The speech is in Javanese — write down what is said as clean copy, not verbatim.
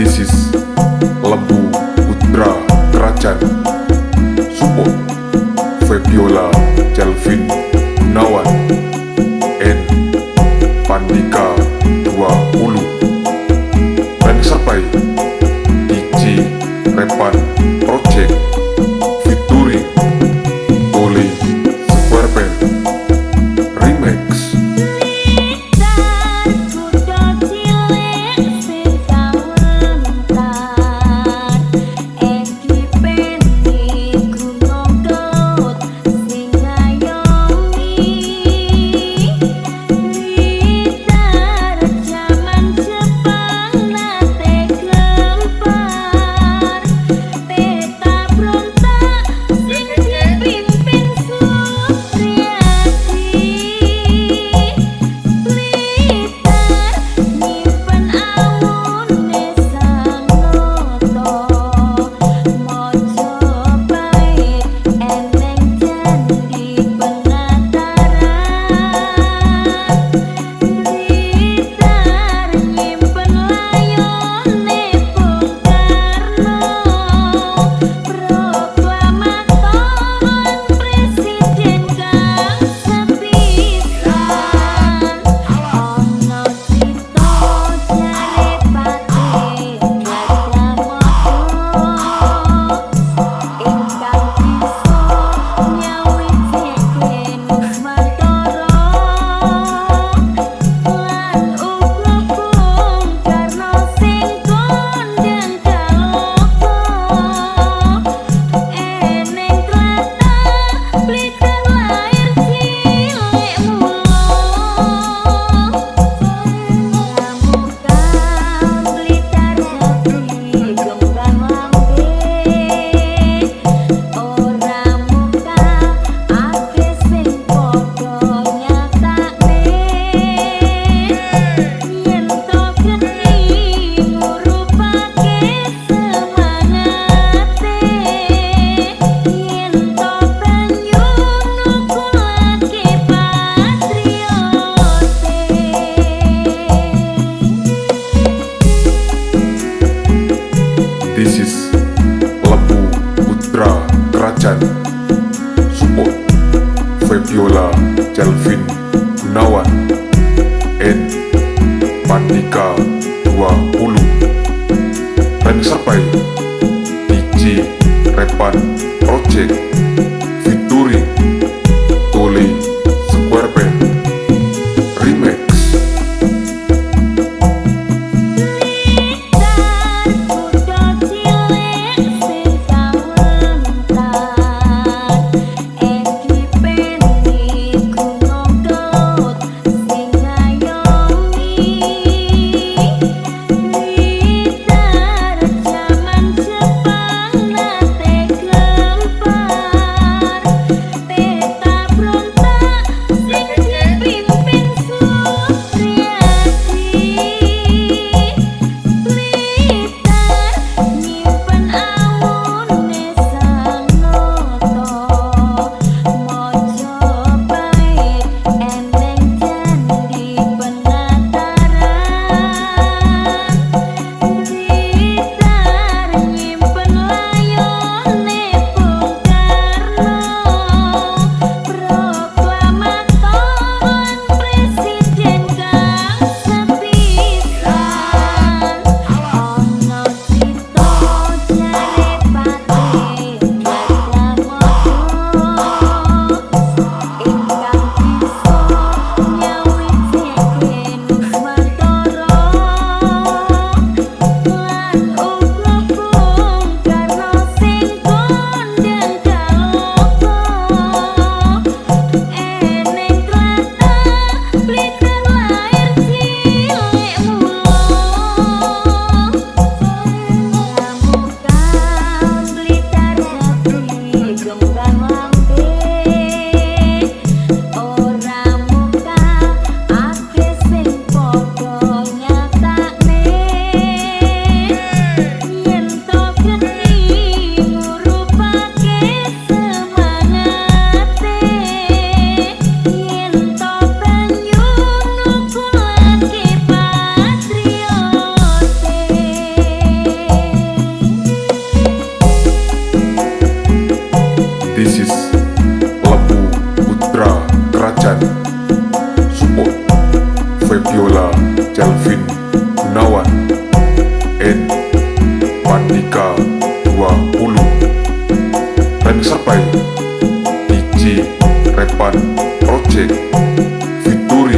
This is Lembu Putra Kerajaan. Support Febiola Calvin Gunawan and Pandika 20. Dan sampai DJ Repan Project featuring Tole Square Band Remix. This is Lembu Putra Kerajaan. Support Febiola Calvin Gunawan and Pandika 20. Dan sampai DJ Repan Project featuring Tole Square Band Remix. This is lagu Putra Kerajaan. Support Febiola Calvin Gunawan and Pandika 20. Remixer by DJ Repan Project featuring